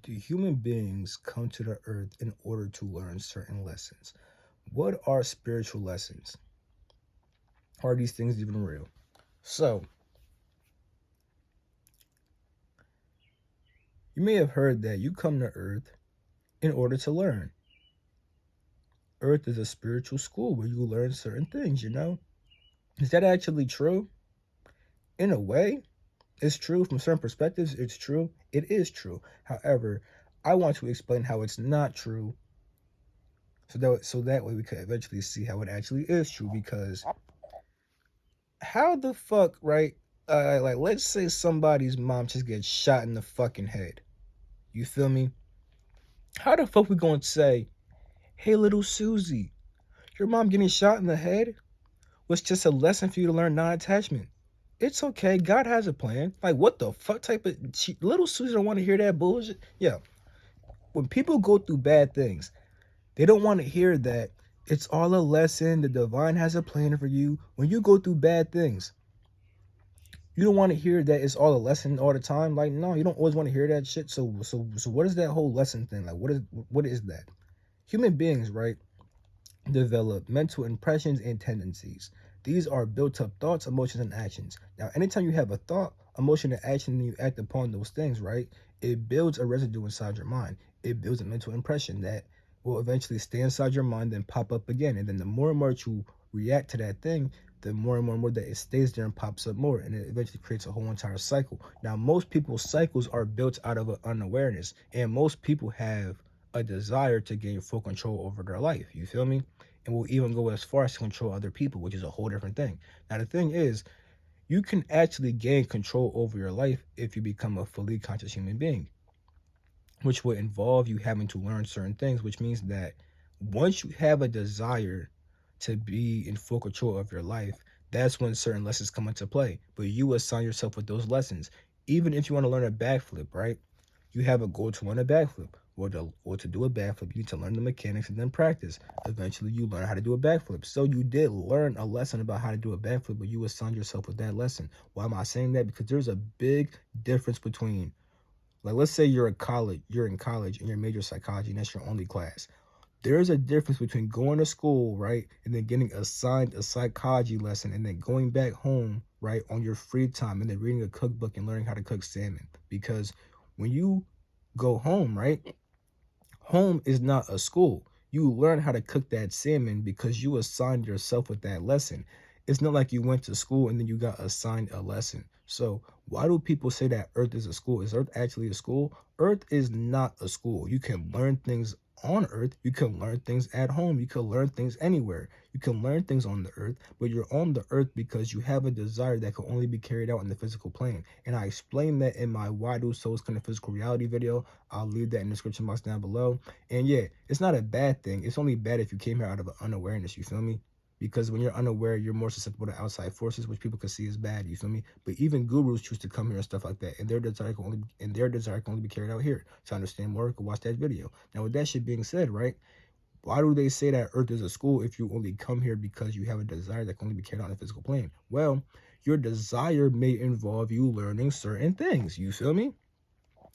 Do human beings come to the earth in order to learn certain lessons? What are spiritual lessons? Are these things even real? So, you may have heard that you come to earth in order to learn. Earth is a spiritual school where you learn certain things. Is that actually true? In a way, it's true. From certain perspectives, it's true. It is true. However, I want to explain how it's not true so that way we could eventually see how it actually is true. Because how the fuck, right? Like, let's say somebody's mom just gets shot in the fucking head. You feel me? How the fuck we gonna say, hey, little Susie, your mom getting shot in the head was just a lesson for you to learn non-attachment. It's okay. God has a plan. Like, what the fuck type of little Susie don't want to hear that bullshit? Yeah. When people go through bad things, they don't want to hear that it's all a lesson. The divine has a plan for you. When you go through bad things, you don't want to hear that it's all a lesson all the time. Like, no, you don't always want to hear that shit. So what is that whole lesson thing? Like, what is that? Human beings, right, develop mental impressions and tendencies. These are built up thoughts, emotions, and actions. Now, anytime you have a thought, emotion, and action, and you act upon those things, right, it builds a residue inside your mind. It builds a mental impression that will eventually stay inside your mind, then pop up again. And then the more and more you react to that thing, the more and more and more that it stays there and pops up more, and it eventually creates a whole entire cycle. Now, most people's cycles are built out of an unawareness, and most people have a desire to gain full control over their life. You feel me? And will even go as far as to control other people, which is a whole different thing. Now, the thing is, you can actually gain control over your life if you become a fully conscious human being, which would involve you having to learn certain things, which means that once you have a desire to be in full control of your life, that's when certain lessons come into play. But you assign yourself with those lessons. Even if you want to learn a backflip, right? You have a goal to learn a backflip. Or to do a backflip, you need to learn the mechanics and then practice. Eventually, you learn how to do a backflip. So you did learn a lesson about how to do a backflip, but you assigned yourself with that lesson. Why am I saying that? Because there's a big difference between, like, let's say you're in college and you're major psychology and that's your only class. There's a difference between going to school, right, and then getting assigned a psychology lesson and then going back home, right, on your free time and then reading a cookbook and learning how to cook salmon. Because when you go home, right, home is not a school. You learn how to cook that salmon because you assigned yourself with that lesson. It's not like you went to school and then you got assigned a lesson. So why do people say that Earth is a school? Is Earth actually a school? Earth is not a school. You can learn things on Earth. You can learn things at home. You can learn things anywhere. You can learn things on the Earth, but you're on the Earth because you have a desire that can only be carried out in the physical plane. And I explained that in my Why Do Souls Connect Physical Reality video. I'll leave that in the description box down below. And yeah, it's not a bad thing. It's only bad if you came here out of an unawareness, you feel me? Because when you're unaware, you're more susceptible to outside forces, which people can see as bad, you feel me? But even gurus choose to come here and stuff like that. And their desire can only be carried out here. To understand more, go watch that video. Now, with that shit being said, right? Why do they say that Earth is a school if you only come here because you have a desire that can only be carried out on the physical plane? Well, your desire may involve you learning certain things, you feel me?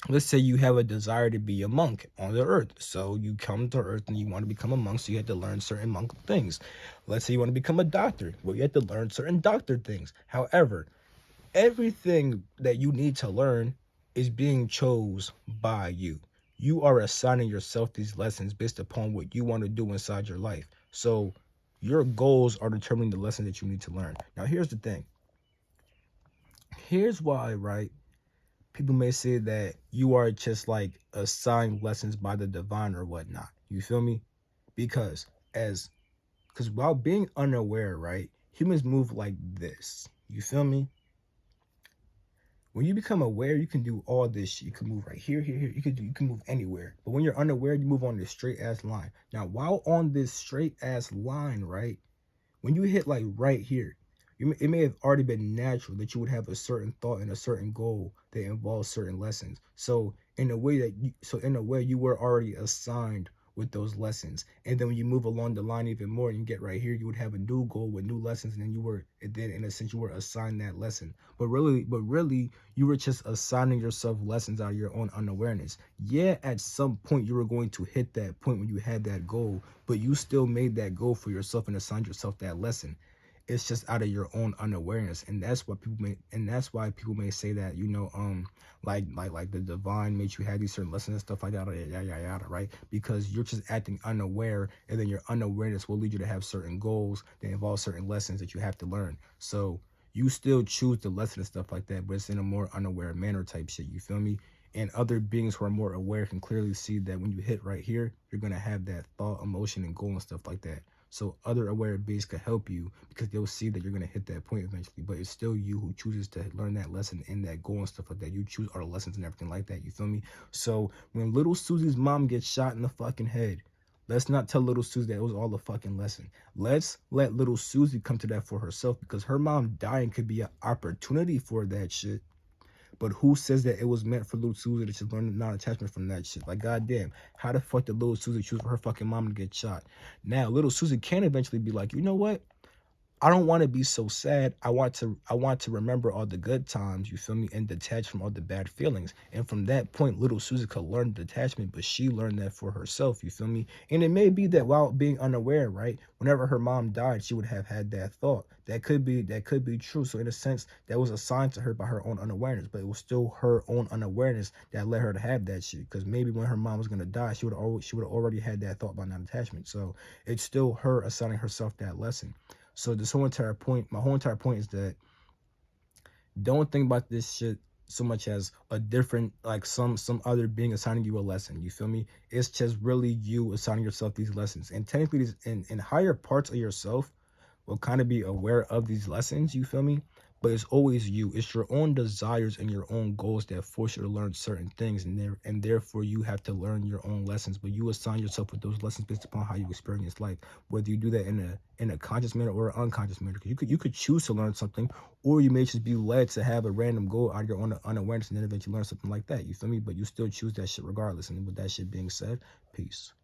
Let's say you have a desire to be a monk on the earth. So you come to earth and you want to become a monk, so you have to learn certain monk things. Let's say you want to become a doctor. Well, you have to learn certain doctor things. However, everything that you need to learn is being chose by you. You are assigning yourself these lessons based upon what you want to do inside your life. So your goals are determining the lesson that you need to learn. Now, here's the thing. Here's why, right? People may say that you are just like assigned lessons by the divine or whatnot. You feel me? Because while being unaware, right, humans move like this. You feel me? When you become aware, you can do all this shit. You can move right here, here, here. You can move anywhere. But when you're unaware, you move on this straight ass line. Now, while on this straight ass line, right, when you hit like right here, it may have already been natural that you would have a certain thought and a certain goal that involves certain lessons. So in a way, you were already assigned with those lessons. And then when you move along the line even more and you get right here, you would have a new goal with new lessons, and then in a sense you were assigned that lesson. But really you were just assigning yourself lessons out of your own unawareness. Yeah, at some point you were going to hit that point when you had that goal, but you still made that goal for yourself and assigned yourself that lesson. It's just out of your own unawareness, and that's why people may say that, like the divine made you have these certain lessons and stuff like that, yada yada yada, right? Because you're just acting unaware, and then your unawareness will lead you to have certain goals that involve certain lessons that you have to learn. So you still choose the lesson and stuff like that, but it's in a more unaware manner type shit, you feel me? And other beings who are more aware can clearly see that when you hit right here, you're gonna have that thought, emotion, and goal and stuff like that. So other aware beings can help you because they'll see that you're going to hit that point eventually, but it's still you who chooses to learn that lesson and that goal and stuff like that. You choose our lessons and everything like that. You feel me? So when little Susie's mom gets shot in the fucking head, let's not tell little Susie that it was all a fucking lesson. Let's let little Susie come to that for herself, because her mom dying could be an opportunity for that shit. But who says that it was meant for little Susie to just learn non-attachment from that shit? Like, goddamn, how the fuck did little Susie choose for her fucking mom to get shot? Now, little Susie can eventually be like, you know what? I don't want to be so sad. I want to remember all the good times, you feel me, and detach from all the bad feelings. And from that point, little Susie could learn detachment, but she learned that for herself, you feel me? And it may be that while being unaware, right, whenever her mom died, she would have had that thought. That could be true. So in a sense, that was assigned to her by her own unawareness, but it was still her own unawareness that led her to have that shit. Because maybe when her mom was gonna die, she would have already had that thought about non-attachment. So it's still her assigning herself that lesson. So my whole entire point is that don't think about this shit so much as a different, like some other being assigning you a lesson. You feel me? It's just really you assigning yourself these lessons. And technically, these in higher parts of yourself will kind of be aware of these lessons, you feel me? But it's always you. It's your own desires and your own goals that force you to learn certain things, and therefore you have to learn your own lessons. But you assign yourself with those lessons based upon how you experience life, whether you do that in a conscious manner or an unconscious manner. You could choose to learn something, or you may just be led to have a random goal out of your own unawareness, and then eventually learn something like that. You feel me? But you still choose that shit regardless. And with that shit being said, peace.